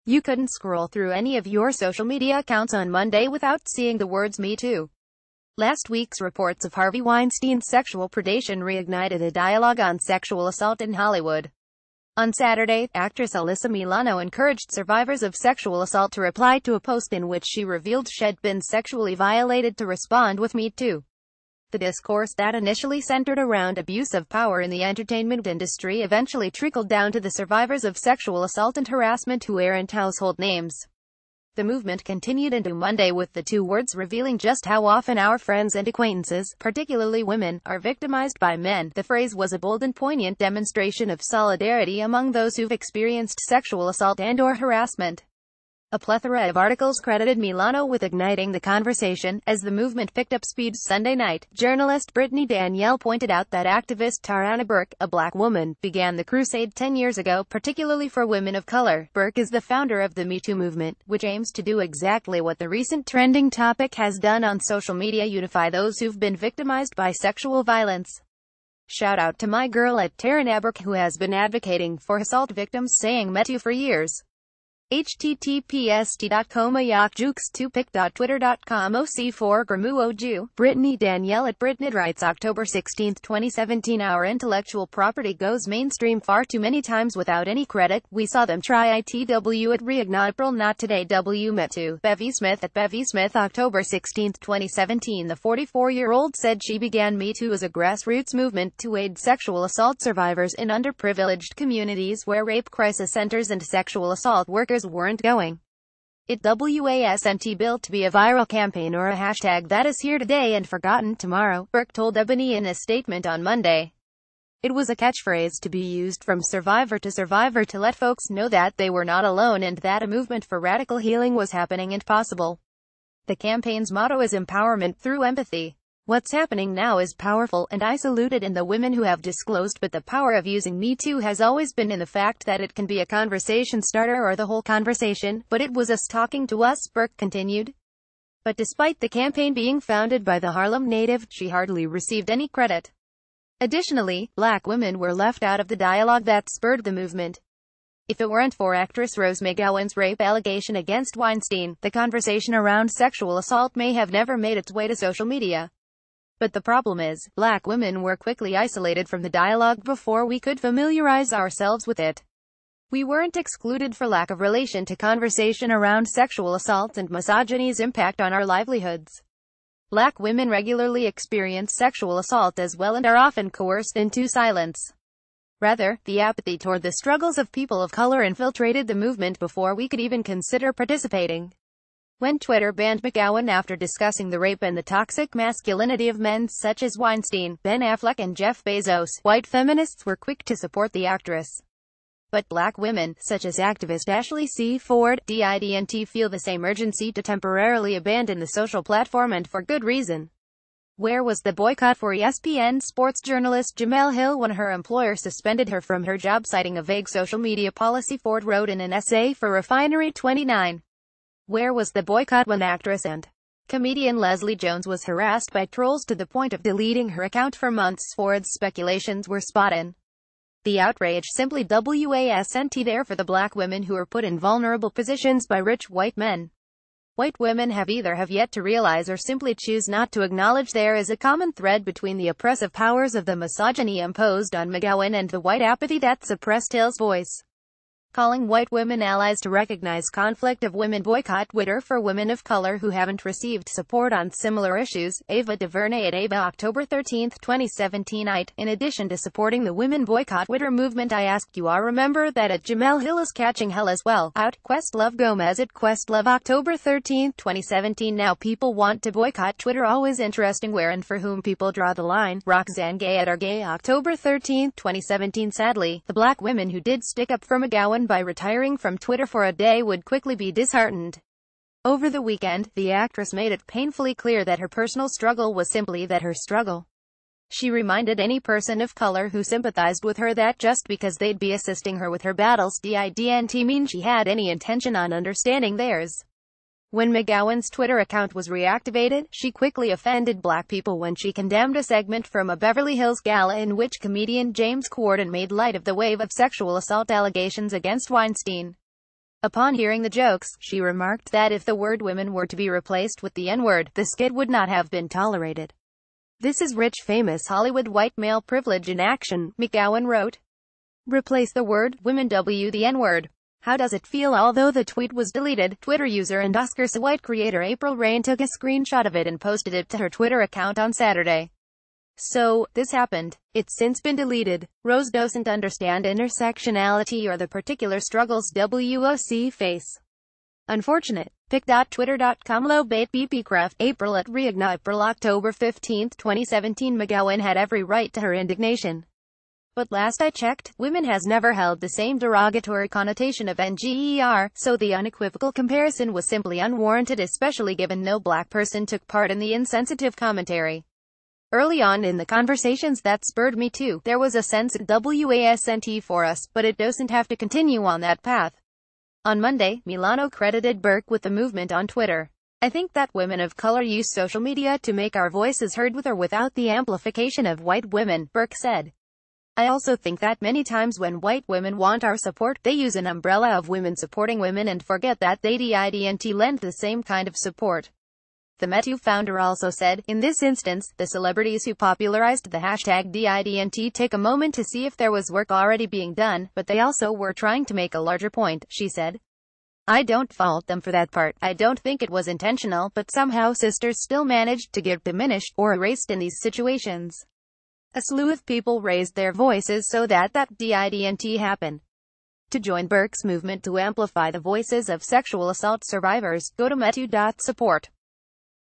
You couldn't scroll through any of your social media accounts on Monday without seeing the words "Me Too." Last week's reports of Harvey Weinstein's sexual predation reignited a dialogue on sexual assault in Hollywood. On Saturday, actress Alyssa Milano encouraged survivors of sexual assault to reply to a post in which she revealed she'd been sexually violated to respond with "Me Too." The discourse that initially centered around abuse of power in the entertainment industry eventually trickled down to the survivors of sexual assault and harassment who aren't household names. The movement continued into Monday with the two words revealing just how often our friends and acquaintances, particularly women, are victimized by men. The phrase was a bold and poignant demonstration of solidarity among those who've experienced sexual assault and/or harassment. A plethora of articles credited Milano with igniting the conversation. As the movement picked up speed Sunday night, journalist Brittany Danielle pointed out that activist Tarana Burke, a black woman, began the crusade 10 years ago, particularly for women of color. Burke is the founder of the Me Too movement, which aims to do exactly what the recent trending topic has done on social media: unify those who've been victimized by sexual violence. Shout out to my girl at Tarana Burke, who has been advocating for assault victims, saying "Me Too" for years. https://komayakjukes2pic.twitter.com OC4 Gramuoju. Brittany Danielle at Britney writes October 16, 2017. Our intellectual property goes mainstream far too many times without any credit. We saw them try ITW at Reignite April, not today. W Me Too. Bevy Smith at Bevy Smith October 16, 2017. The 44-year-old said she began Me Too as a grassroots movement to aid sexual assault survivors in underprivileged communities where rape crisis centers and sexual assault workers weren't going. It wasn't built to be a viral campaign or a hashtag that is here today and forgotten tomorrow, Burke told Ebony in a statement on Monday. It was a catchphrase to be used from survivor to let folks know that they were not alone and that a movement for radical healing was happening and possible. The campaign's motto is empowerment through empathy. What's happening now is powerful, and I salute it in the women who have disclosed, but the power of using Me Too has always been in the fact that it can be a conversation starter or the whole conversation, but it was us talking to us, Burke continued. But despite the campaign being founded by the Harlem native, she hardly received any credit. Additionally, black women were left out of the dialogue that spurred the movement. If it weren't for actress Rose McGowan's rape allegation against Weinstein, the conversation around sexual assault may have never made its way to social media. But the problem is, black women were quickly isolated from the dialogue before we could familiarize ourselves with it. We weren't excluded for lack of relation to conversation around sexual assault and misogyny's impact on our livelihoods. Black women regularly experience sexual assault as well and are often coerced into silence. Rather, the apathy toward the struggles of people of color infiltrated the movement before we could even consider participating. When Twitter banned McGowan after discussing the rape and the toxic masculinity of men such as Weinstein, Ben Affleck and Jeff Bezos, white feminists were quick to support the actress. But black women, such as activist Ashley C. Ford, didn't feel the same urgency to temporarily abandon the social platform, and for good reason. Where was the boycott for ESPN sports journalist Jemele Hill when her employer suspended her from her job citing a vague social media policy? Ford wrote in an essay for Refinery29. Where was the boycott when actress and comedian Leslie Jones was harassed by trolls to the point of deleting her account for months? Ford's speculations were spot on. The outrage simply wasn't there for the black women who were put in vulnerable positions by rich white men. White women have yet to realize or simply choose not to acknowledge there is a common thread between the oppressive powers of the misogyny imposed on McGowan and the white apathy that suppressed Hill's voice. Calling white women allies to recognize conflict of women. Boycott Twitter for women of color who haven't received support on similar issues. Ava DuVernay at Ava October 13, 2017. In addition to supporting the women boycott Twitter movement, I ask you all remember that at Jemele Hill is catching hell as well. Out. Questlove Gomez at Questlove October 13, 2017. Now people want to boycott Twitter. Always interesting where and for whom people draw the line. Roxanne Gay at Gay October 13, 2017. Sadly, the black women who did stick up for McGowan by retiring from Twitter for a day would quickly be disheartened. Over the weekend, the actress made it painfully clear that her personal struggle was simply that her struggle. She reminded any person of color who sympathized with her that just because they'd be assisting her with her battles didn't mean she had any intention on understanding theirs. When McGowan's Twitter account was reactivated, she quickly offended black people when she condemned a segment from a Beverly Hills gala in which comedian James Corden made light of the wave of sexual assault allegations against Weinstein. Upon hearing the jokes, she remarked that if the word women were to be replaced with the N-word, the skit would not have been tolerated. "This is rich, famous Hollywood white male privilege in action," McGowan wrote. "Replace the word women w the N-word. How does it feel?" Although the tweet was deleted, Twitter user and Oscar So White creator April Rain took a screenshot of it and posted it to her Twitter account on Saturday. "So, this happened. It's since been deleted. Rose doesn't understand intersectionality or the particular struggles WOC face. Unfortunate." Pic.twitter.com low bait BPcraft April at Reignite April October 15, 2017 McGowan had every right to her indignation. "But last I checked, women has never held the same derogatory connotation of NGER, so the unequivocal comparison was simply unwarranted, especially given no black person took part in the insensitive commentary. Early on in the conversations that spurred me to, there was a sense of WASNT for us, but it doesn't have to continue on that path." On Monday, Milano credited Burke with the movement on Twitter. "I think that women of color use social media to make our voices heard with or without the amplification of white women," Burke said. "I also think that many times when white women want our support, they use an umbrella of women supporting women and forget that they didn't lend the same kind of support." The Metu founder also said, "In this instance, the celebrities who popularized the hashtag didn't take a moment to see if there was work already being done, but they also were trying to make a larger point," she said. "I don't fault them for that part. I don't think it was intentional, but somehow sisters still managed to get diminished or erased in these situations. A slew of people raised their voices so that didn't happen." To join Burke's movement to amplify the voices of sexual assault survivors, go to metu.support.